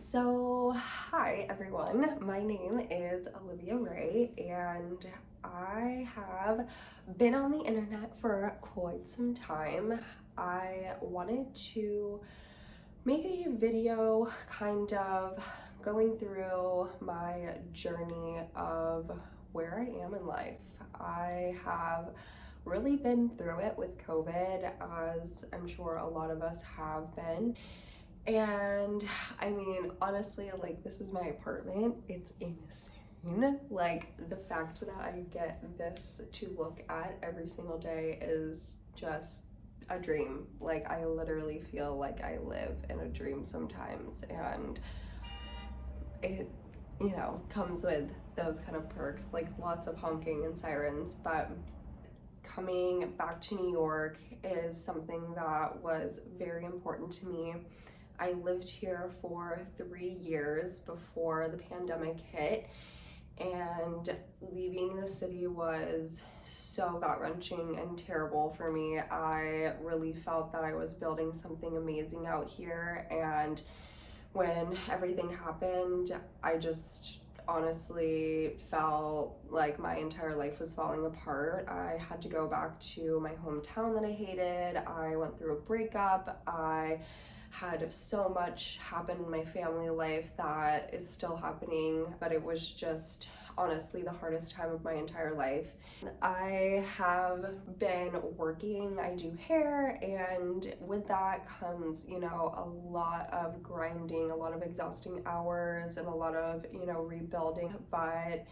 So, hi everyone. My name is Olivia Rae, and I have been on the internet for quite some time. I wanted to make a video kind of going through my journey of where I am in life. I have really been through it with COVID, as I'm sure a lot of us have been. And I mean, honestly, like, this is my apartment. It's insane. Like, the fact that I get this to look at every single day is just a dream. Like, I literally feel like I live in a dream sometimes. And it, comes with those kind of perks, like lots of honking and sirens. But coming back to New York is something that was very important to me. I lived here for 3 years before the pandemic hit, and leaving the city was so gut-wrenching and terrible for me. I really felt that I was building something amazing out here, and when everything happened, I just honestly felt like my entire life was falling apart. I had to go back to my hometown that I hated. I went through a breakup. I had so much happen in my family life that is still happening, but it was just honestly the hardest time of my entire life. I have been working, I do hair, and with that comes, a lot of grinding, a lot of exhausting hours, and a lot of, rebuilding. But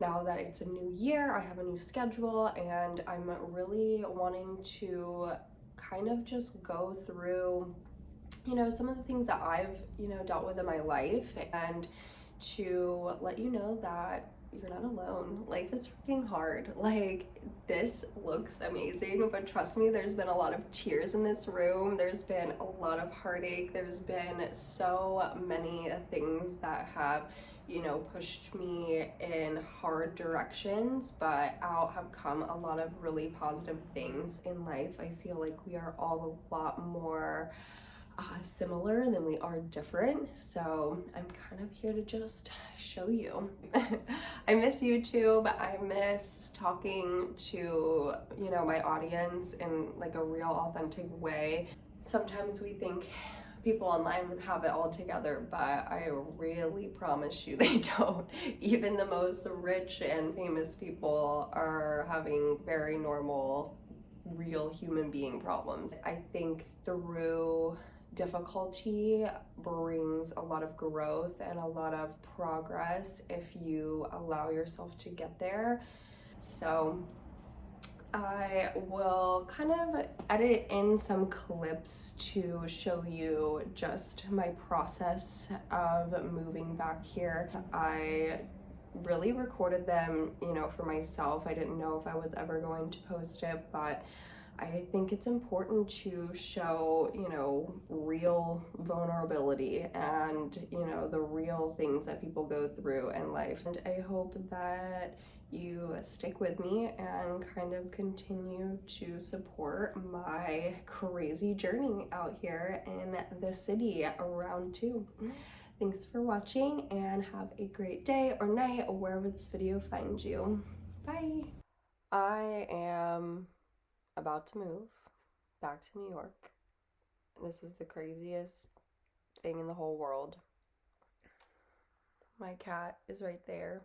now that it's a new year, I have a new schedule, and I'm really wanting to kind of just go through some of the things that I've, dealt with in my life, and to let you know that you're not alone. Life is freaking hard. Like, this looks amazing, but trust me, there's been a lot of tears in this room. There's been a lot of heartache. There's been so many things that have, pushed me in hard directions, but out have come a lot of really positive things in life. I feel like we are all a lot more similar than we are different, so I'm kind of here to just show you. I miss YouTube. I miss talking to, my audience in like a real authentic way. Sometimes we think people online have it all together, but I really promise you they don't. Even the most rich and famous people are having very normal, real human being problems. I think through difficulty brings a lot of growth and a lot of progress if you allow yourself to get there. So I will kind of edit in some clips to show you just my process of moving back here. I really recorded them, for myself. I didn't know if I was ever going to post it, but I think it's important to show, real vulnerability and, the real things that people go through in life. And I hope that you stick with me and kind of continue to support my crazy journey out here in the city around too. Thanks for watching, and have a great day or night or wherever this video finds you. Bye. I am about to move back to New York. This is the craziest thing in the whole world. My cat is right there,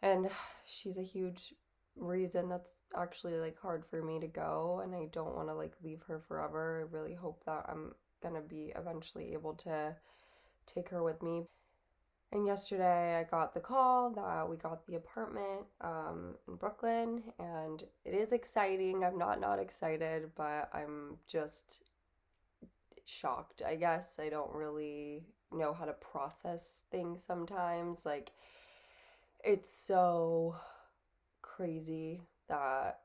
and she's a huge reason that's actually like hard for me to go, and I don't want to like leave her forever. I really hope that I'm gonna be eventually able to take her with me. And yesterday I got the call that we got the apartment in Brooklyn, and it is exciting. I'm not excited, but I'm just shocked, I guess. I don't really know how to process things sometimes. Like, it's so crazy that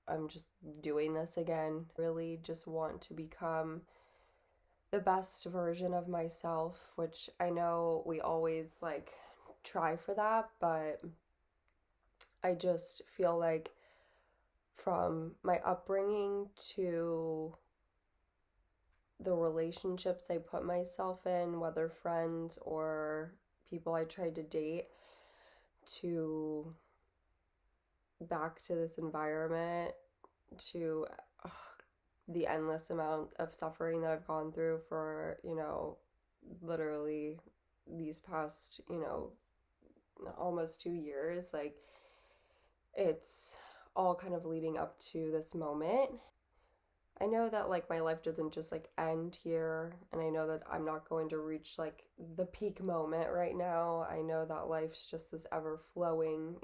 I'm just doing this again. Really just want to become the best version of myself, which I know we always like try for that, but I just feel like from my upbringing to the relationships I put myself in, whether friends or people I tried to date, to back to this environment, to the endless amount of suffering that I've gone through for, literally these past, almost 2 years. Like, it's all kind of leading up to this moment. I know that like my life doesn't just like end here, and I know that I'm not going to reach like the peak moment right now. I know that life's just this ever flowing,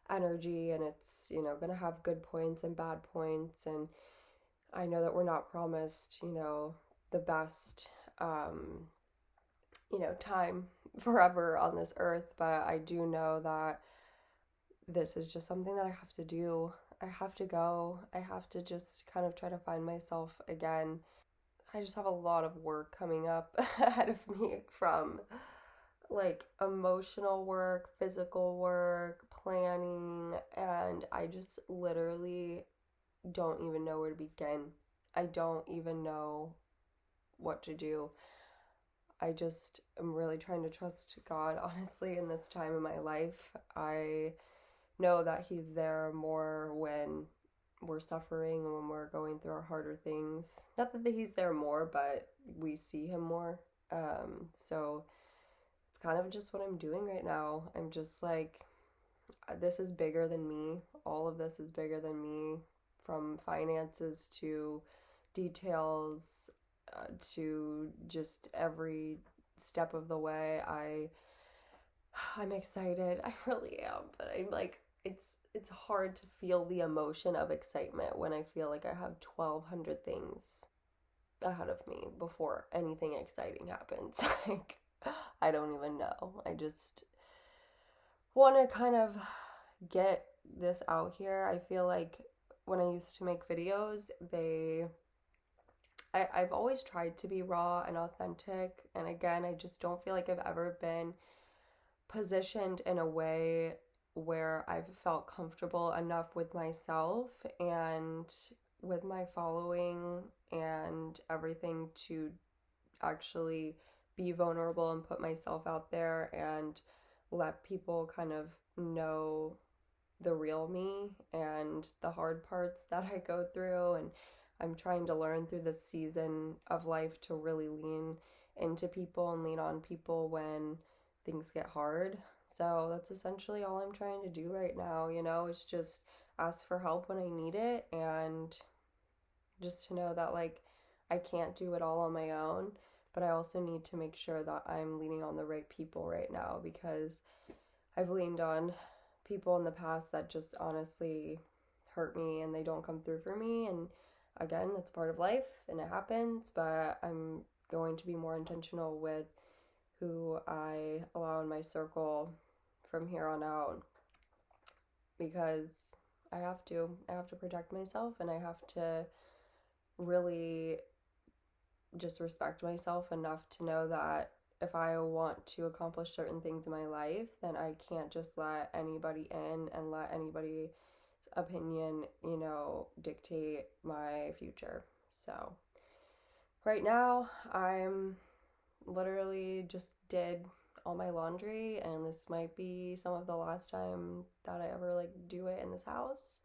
energy, and it's, going to have good points and bad points, and I know that we're not promised, the best time forever on this earth, but I do know that this is just something that I have to do. I have to go. I have to just kind of try to find myself again. I just have a lot of work coming up ahead of me, from like emotional work, physical work, planning, and I just literally don't even know where to begin. I don't even know what to do. I just am really trying to trust God, honestly, in this time in my life. I know that He's there more when we're suffering and when we're going through our harder things. Not that He's there more, but we see Him more. So it's kind of just what I'm doing right now. I'm just like, this is bigger than me. All of this is bigger than me, from finances to details, to just every step of the way. I'm excited. I really am, but I'm like, it's hard to feel the emotion of excitement when I feel like I have 1,200 things ahead of me before anything exciting happens. Like, I don't even know. I just want to kind of get this out here. I feel like when I used to make videos, I've always tried to be raw and authentic, and again, I just don't feel like I've ever been positioned in a way where I've felt comfortable enough with myself and with my following and everything to actually be vulnerable and put myself out there and let people kind of know the real me and the hard parts that I go through. And I'm trying to learn through this season of life to really lean into people and lean on people when things get hard. So that's essentially all I'm trying to do right now, is just ask for help when I need it, and just to know that like I can't do it all on my own, but I also need to make sure that I'm leaning on the right people right now, because I've leaned on people in the past that just honestly hurt me and they don't come through for me. And again, it's part of life and it happens, but I'm going to be more intentional with who I allow in my circle from here on out, because I have to protect myself, and I have to really just respect myself enough to know that if I want to accomplish certain things in my life, then I can't just let anybody in and let anybody's opinion, dictate my future. So right now, I'm literally just did all my laundry, and this might be some of the last time that I ever like do it in this house.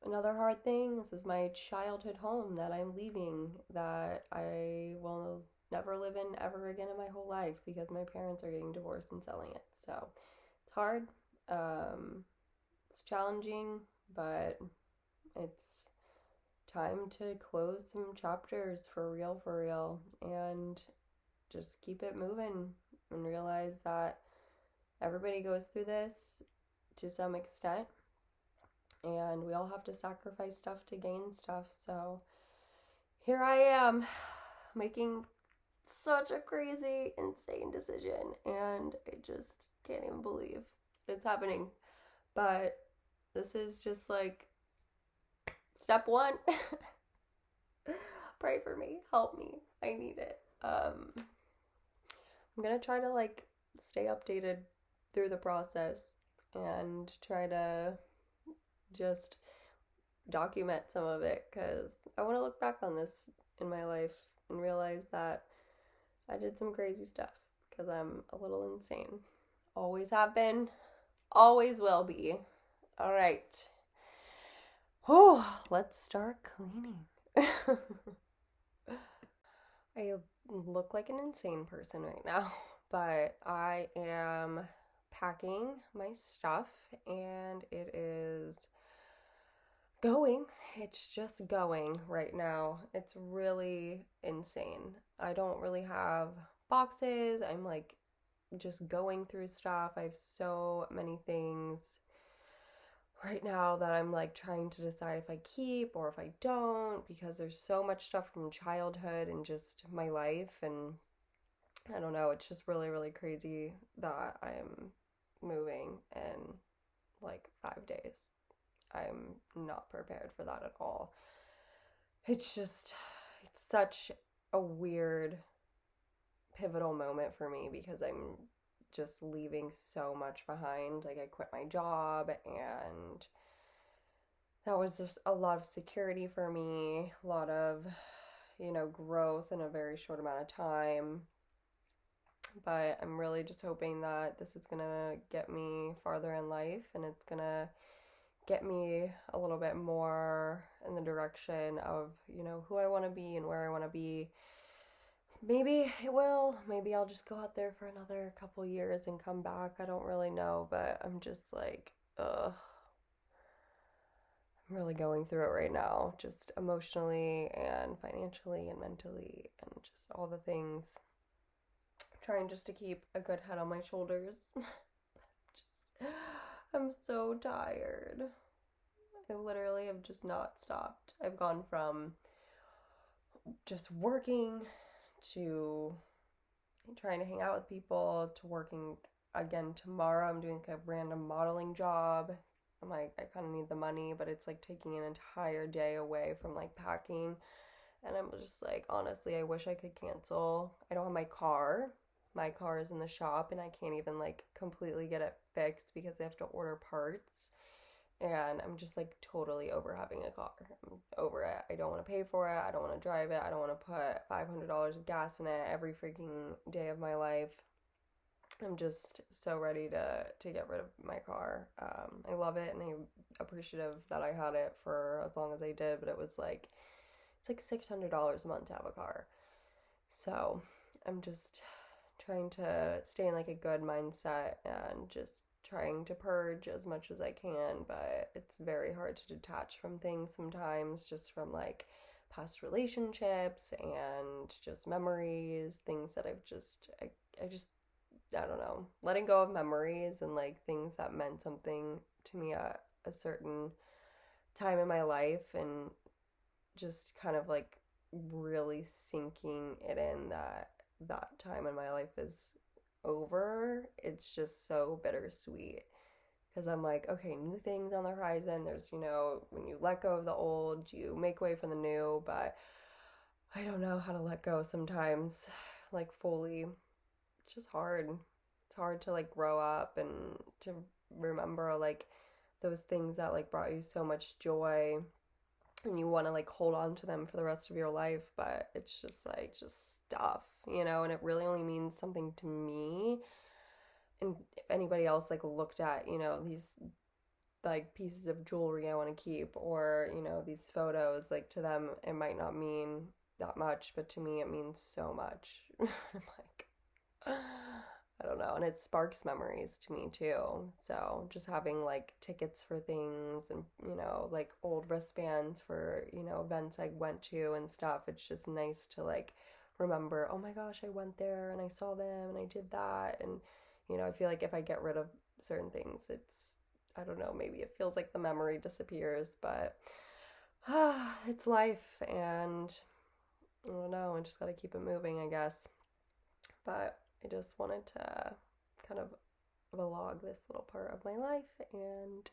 Another hard thing, this is my childhood home that I'm leaving, that I will never live in ever again in my whole life, because my parents are getting divorced and selling it. So it's hard, it's challenging, but it's time to close some chapters for real, and just keep it moving and realize that everybody goes through this to some extent, and we all have to sacrifice stuff to gain stuff. So here I am making such a crazy, insane decision, and I just can't even believe it's happening. But this is just like step one. Pray for me, help me, I need it. I'm gonna try to like stay updated through the process and try to just document some of it, because I want to look back on this in my life and realize that I did some crazy stuff because I'm a little insane. Always have been, always will be. All right. Oh, let's start cleaning. I look like an insane person right now, but I am packing my stuff and it is going. It's just going right now. It's really insane. I don't really have boxes. I'm like just going through stuff. I have so many things right now that I'm like trying to decide if I keep or if I don't because there's so much stuff from childhood and just my life, and I don't know, it's just really, really crazy that I'm moving in like 5 days. I'm not prepared for that at all. It's just, it's such a weird, pivotal moment for me because I'm just leaving so much behind. Like, I quit my job, and that was just a lot of security for me, a lot of, growth in a very short amount of time. But I'm really just hoping that this is gonna get me farther in life and it's gonna get me a little bit more in the direction of, who I want to be and where I want to be. Maybe it will. Maybe I'll just go out there for another couple years and come back. I don't really know, but I'm just like, ugh. I'm really going through it right now, just emotionally and financially and mentally and just all the things. Trying just to keep a good head on my shoulders. I'm so tired. I literally have just not stopped. I've gone from just working to trying to hang out with people to working again tomorrow. I'm doing like a random modeling job. I'm like, I kind of need the money, but it's like taking an entire day away from like packing. And I'm just like, honestly, I wish I could cancel. I don't have my car. My car is in the shop and I can't even like completely get it fixed because I have to order parts. And I'm just like totally over having a car. I'm over it. I don't want to pay for it. I don't want to drive it. I don't want to put $500 of gas in it every freaking day of my life. I'm just so ready to get rid of my car. I love it and I'm appreciative that I had it for as long as I did, but it's like $600 a month to have a car. So I'm just trying to stay in like a good mindset and just trying to purge as much as I can, but it's very hard to detach from things sometimes, just from like past relationships and just memories, things that I don't know, letting go of memories and like things that meant something to me at a certain time in my life, and just kind of like really sinking it in that time in my life is over. It's just so bittersweet because I'm like, okay, new things on the horizon. There's, when you let go of the old, you make way for the new, but I don't know how to let go sometimes, like fully. It's just hard. It's hard to like grow up and to remember like those things that like brought you so much joy and you want to like hold on to them for the rest of your life, but it's just like just stuff, and it really only means something to me. And if anybody else like looked at, these like pieces of jewelry I want to keep, or, these photos, like to them it might not mean that much, but to me it means so much. I'm like, I don't know, and it sparks memories to me too. So just having like tickets for things and, like old wristbands for, events I went to and stuff. It's just nice to like remember, oh my gosh, I went there and I saw them and I did that. And, I feel like if I get rid of certain things, I don't know, maybe it feels like the memory disappears, but it's life, and I don't know, I just gotta keep it moving, I guess. But I just wanted to kind of vlog this little part of my life, and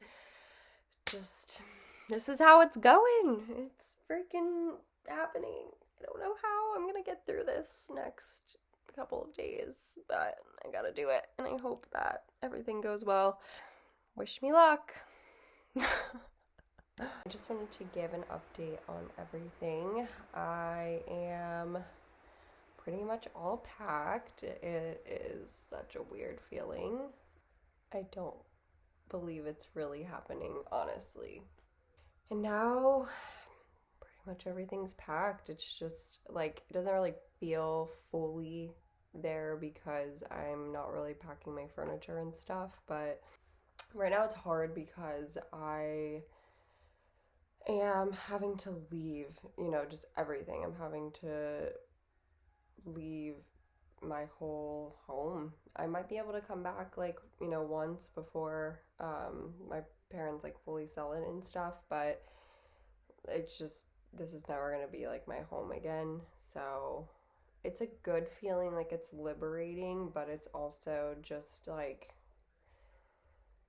just, this is how it's going. It's freaking happening. I don't know how I'm gonna get through this next couple of days, but I gotta do it, and I hope that everything goes well. Wish me luck. I just wanted to give an update on everything. I am pretty much all packed. It is such a weird feeling. I don't believe it's really happening, honestly. And now pretty much everything's packed. It's just like it doesn't really feel fully there because I'm not really packing my furniture and stuff, but right now it's hard because I am having to leave, just everything. I'm having to leave my whole home. I might be able to come back like, once before my parents like fully sell it and stuff, but it's just this is never going to be like my home again. So it's a good feeling, like it's liberating, but it's also just like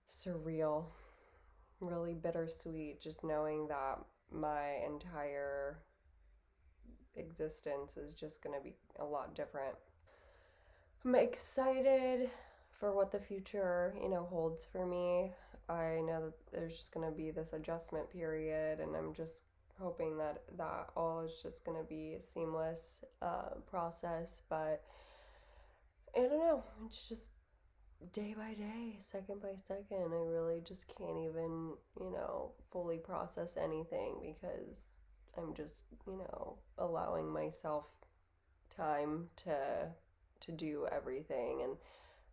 surreal, really bittersweet, just knowing that my entire existence is just going to be a lot different. I'm excited for what the future, holds for me. I know that there's just going to be this adjustment period, and I'm just hoping that all is just going to be a seamless process. But I don't know. It's just day by day, second by second. I really just can't even, fully process anything because I'm just, allowing myself time to do everything. And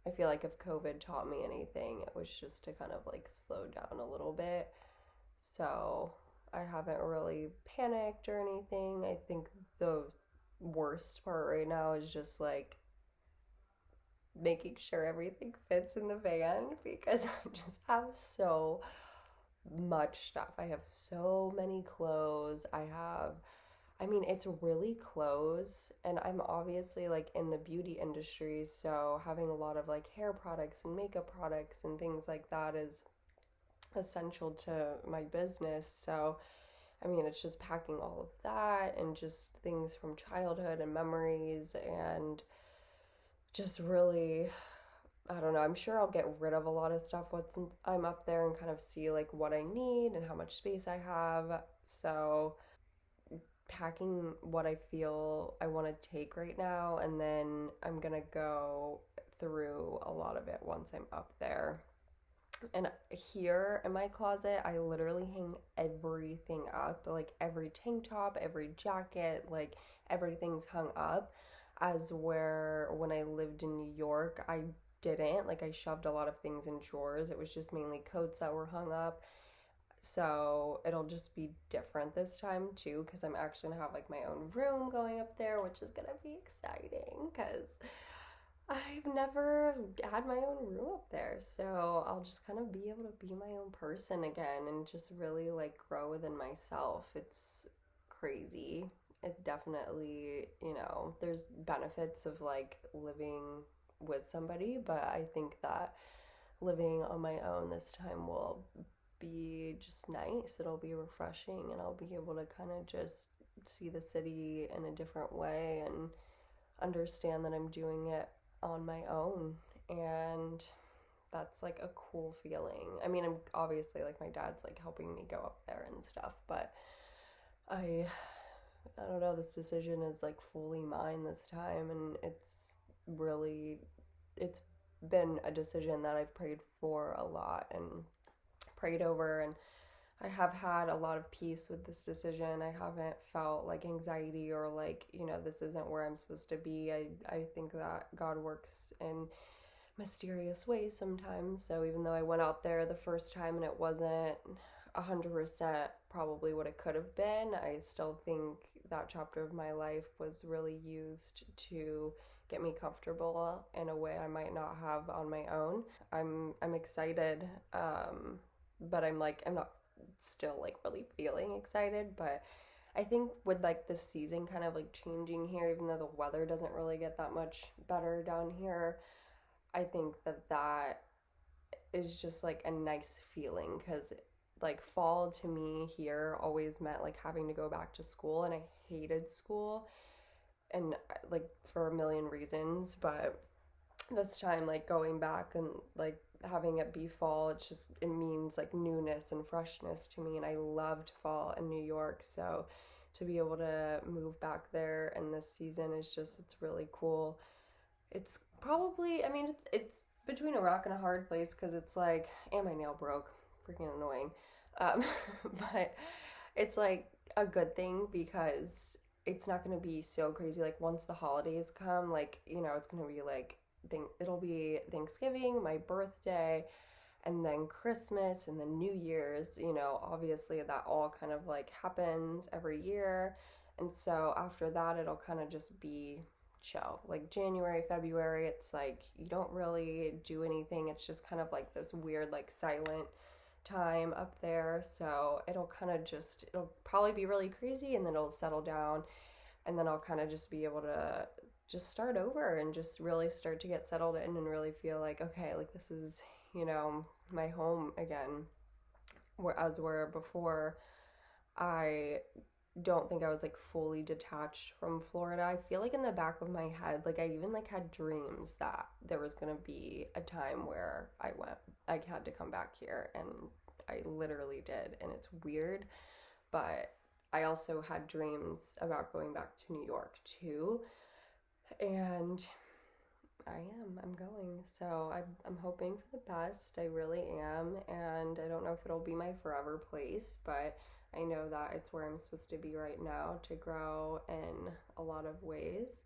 I feel like if COVID taught me anything, it was just to kind of like slow down a little bit. So I haven't really panicked or anything. I think the worst part right now is just like making sure everything fits in the van because I just have so much stuff. I have so many clothes. It's really clothes, and I'm obviously like in the beauty industry, so having a lot of like hair products and makeup products and things like that is essential to my business. So, it's just packing all of that and just things from childhood and memories and just really, I don't know. I'm sure I'll get rid of a lot of stuff once I'm up there and kind of see like what I need and how much space I have. So, packing what I feel I want to take right now, and then I'm gonna go through a lot of it once I'm up there. And here in my closet, I literally hang everything up, like every tank top, every jacket, like everything's hung up. As where when I lived in New York, I didn't. Like I shoved a lot of things in drawers. It was just mainly coats that were hung up. So it'll just be different this time too, because I'm actually gonna have like my own room going up there, which is gonna be exciting because I've never had my own room up there. So I'll just kind of be able to be my own person again and just really like grow within myself. It's crazy. It definitely, there's benefits of like living with somebody, but I think that living on my own this time will be just nice. It'll be refreshing, and I'll be able to kind of just see the city in a different way and understand that I'm doing it on my own. And that's like a cool feeling. I'm obviously like my dad's like helping me go up there and stuff, but I I don't know, this decision is like fully mine this time, and it's been a decision that I've prayed for a lot and prayed over, and I have had a lot of peace with this decision. I haven't felt like anxiety or like, this isn't where I'm supposed to be. I think that God works in mysterious ways sometimes. So even though I went out there the first time and it wasn't 100% probably what it could have been, I still think that chapter of my life was really used to get me comfortable in a way I might not have on my own. I'm excited, but I'm not still like really feeling excited. But I think with like the season kind of like changing here, even though the weather doesn't really get that much better down here, I think that is just like a nice feeling because like fall to me here always meant like having to go back to school, and I hated school, and like for a million reasons. But this time, like going back and like having it be fall, it means like newness and freshness to me, and I loved fall in New York. So to be able to move back there in this season it's really cool. It's probably, I mean, it's between a rock and a hard place because it's like, and my nail broke, freaking annoying. Um, but it's like a good thing because it's not going to be so crazy. Like once the holidays come, like, it's going to be like, it'll be Thanksgiving, my birthday, and then Christmas, and then New Year's. Obviously that all kind of like happens every year. And so after that, it'll kind of just be chill. Like January, February, it's like you don't really do anything. It's just kind of like this weird, like silent time up there. So it'll probably be really crazy, and then it'll settle down, and then I'll kind of just be able to just start over and just really start to get settled in and really feel like, okay, like this is, my home again. Where before, I don't think I was like fully detached from Florida. I feel like in the back of my head, like I even like had dreams that there was gonna be a time where I had to come back here, and I literally did, and it's weird, but I also had dreams about going back to New York too, and I'm going. So I'm hoping for the best. I really am, and I don't know if it'll be my forever place, but I know that it's where I'm supposed to be right now to grow in a lot of ways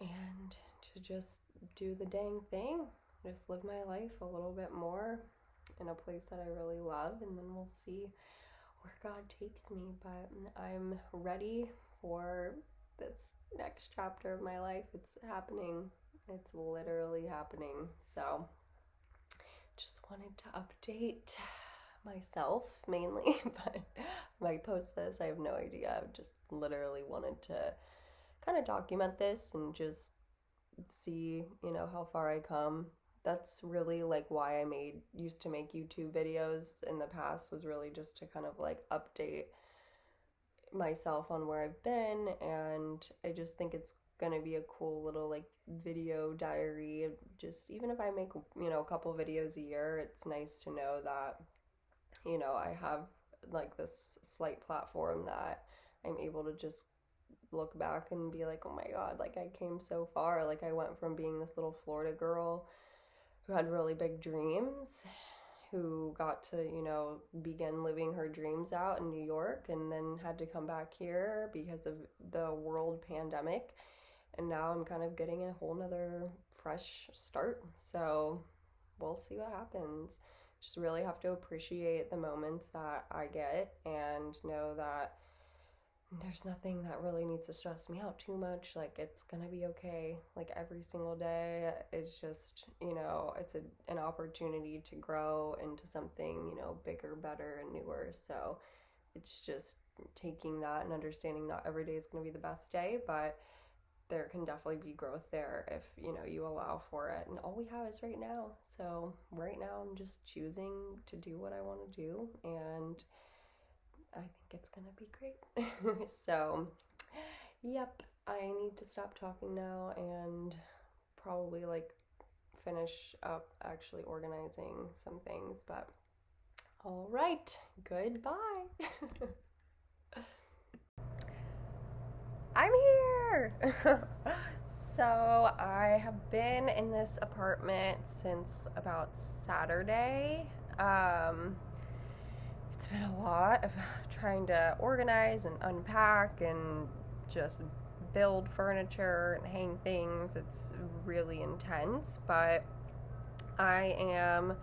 and to just do the dang thing, just live my life a little bit more in a place that I really love, and then we'll see where God takes me. But I'm ready for this next chapter of my life. It's happening. It's literally happening. So just wanted to update myself mainly, but when I post this, I have no idea. I just literally wanted to kind of document this and just see, how far I come. That's really like why I used to make YouTube videos in the past, was really just to kind of like update myself on where I've been. And I just think it's gonna be a cool little like video diary. Just even if I make, a couple videos a year, it's nice to know that, I have like this slight platform that I'm able to just look back and be like, oh my God, like I came so far. Like I went from being this little Florida girl who had really big dreams, who got to, begin living her dreams out in New York, and then had to come back here because of the world pandemic. And now I'm kind of getting a whole nother fresh start. So we'll see what happens. Just really have to appreciate the moments that I get and know that there's nothing that really needs to stress me out too much. Like it's gonna be okay. Like every single day is just, it's an opportunity to grow into something, bigger, better, and newer. So it's just taking that and understanding not every day is gonna be the best day, but there can definitely be growth there if, you allow for it. And all we have is right now. So right now I'm just choosing to do what I want to do, and I think it's gonna be great. So yep, I need to stop talking now and probably like finish up actually organizing some things. But all right, goodbye. I'm here. So I have been in this apartment since about Saturday. It's been a lot of trying to organize and unpack and just build furniture and hang things. It's really intense, but I am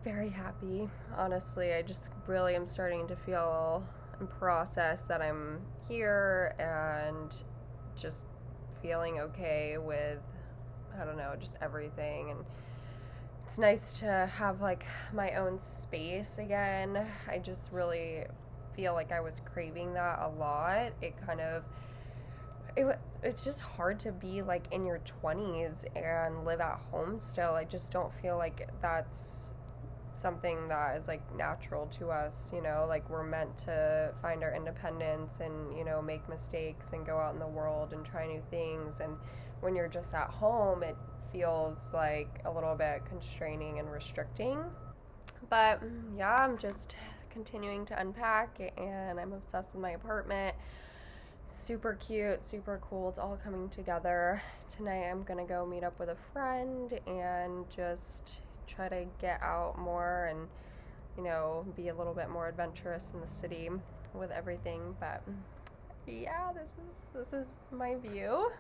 very happy. Honestly, I just really am starting to feel and process that I'm here and just feeling okay with, I don't know, just everything. And it's nice to have like my own space again. I just really feel like I was craving that a lot. It's just hard to be like in your 20s and live at home still. I just don't feel like that's something that is like natural to us, you know, like we're meant to find our independence and, you know, make mistakes and go out in the world and try new things. And when you're just at home, it feels like a little bit constraining and restricting. But yeah, I'm just continuing to unpack, and I'm obsessed with my apartment. It's super cute, super cool. It's all coming together. Tonight I'm gonna go meet up with a friend and just try to get out more and, you know, be a little bit more adventurous in the city with everything. But yeah, this is my view.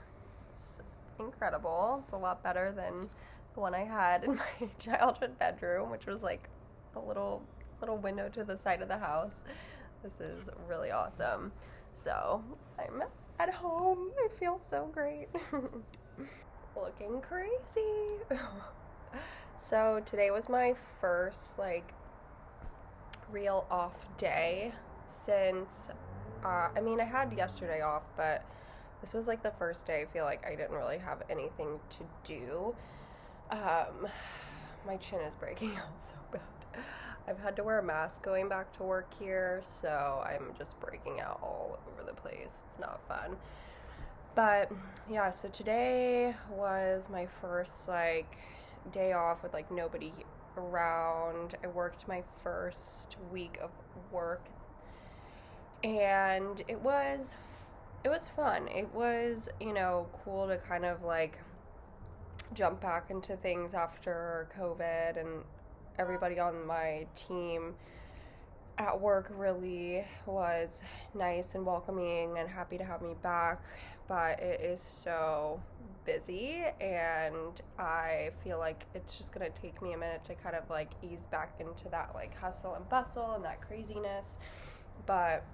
It's incredible. It's a lot better than the one I had in my childhood bedroom, which was like a little window to the side of the house. This is really awesome. So I'm at home. I feel so great. Looking crazy. So today was my first like real off day since I had yesterday off, but this was like the first day I feel like I didn't really have anything to do. My chin is breaking out so bad. I've had to wear a mask going back to work here, so I'm just breaking out all over the place. It's not fun. But yeah, so today was my first like day off with like nobody around. I worked my first week of work, and it was fun. It was, you know, cool to kind of like jump back into things after COVID, and everybody on my team at work really was nice and welcoming and happy to have me back. But it is so busy, and I feel like it's just gonna take me a minute to kind of like ease back into that like hustle and bustle and that craziness. But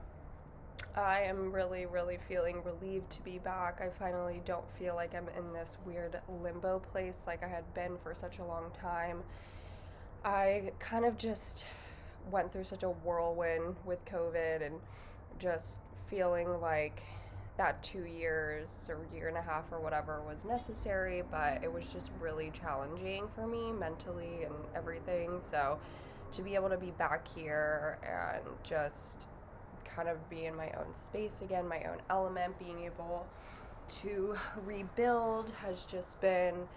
I am really, really feeling relieved to be back. I finally don't feel like I'm in this weird limbo place like I had been for such a long time. I kind of just went through such a whirlwind with COVID, and just feeling like that 2 years or year and a half or whatever was necessary, but it was just really challenging for me mentally and everything. So to be able to be back here and just kind of be in my own space again, my own element, being able to rebuild has just been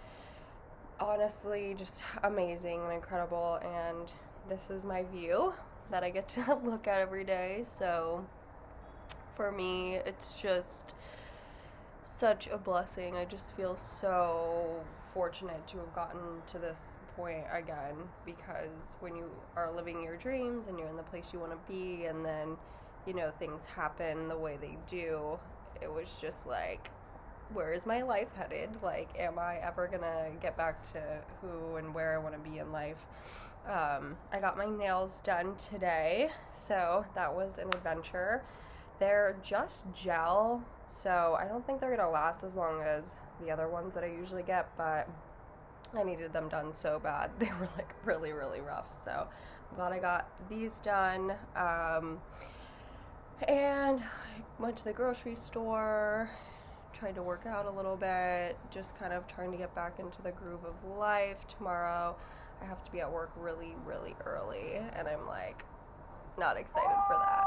honestly just amazing and incredible. And this is my view that I get to look at every day. So for me, it's just such a blessing. I just feel so fortunate to have gotten to this point again, because when you are living your dreams and you're in the place you want to be, and then, you know, things happen the way they do, it was just like, where is my life headed? Like, am I ever gonna get back to who and where I want to be in life? I got my nails done today, so that was an adventure. They're just gel, so I don't think they're gonna last as long as the other ones that I usually get, but I needed them done so bad. They were like really, really rough, so I'm glad I got these done. And I went to the grocery store, tried to work out a little bit, just kind of trying to get back into the groove of life. Tomorrow I have to be at work really, really early, and I'm like not excited for that.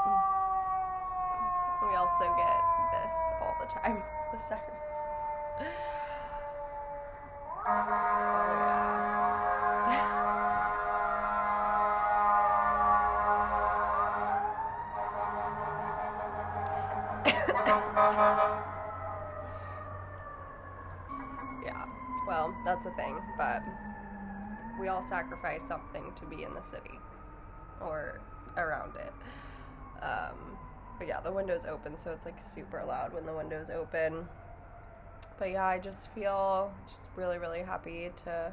We also get this all the time, the sirens. Yeah, well, that's a thing, but we all sacrifice something to be in the city or around it. But yeah, the window's open, so it's like super loud when the window's open. But yeah, I just feel just really, really happy to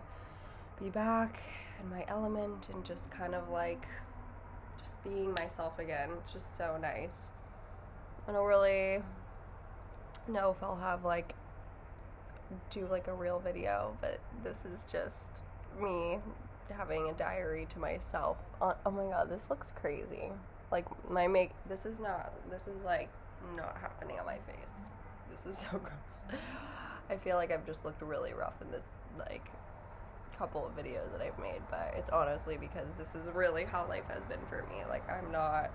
be back in my element and just kind of like just being myself again. It's just so nice. I don't really know if I'll have like do like a real video, but this is just me having a diary to myself. Oh my god, this looks crazy. Like my this is like not happening on my face. This is so gross. I feel like I've just looked really rough in this like couple of videos that I've made, but it's honestly because this is really how life has been for me. Like, I'm not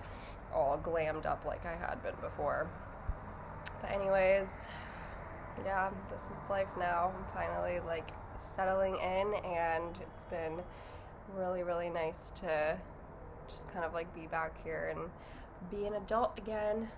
all glammed up like I had been before. But anyways, yeah, this is life now. I'm finally like settling in, and it's been really, really nice to just kind of like be back here and be an adult again.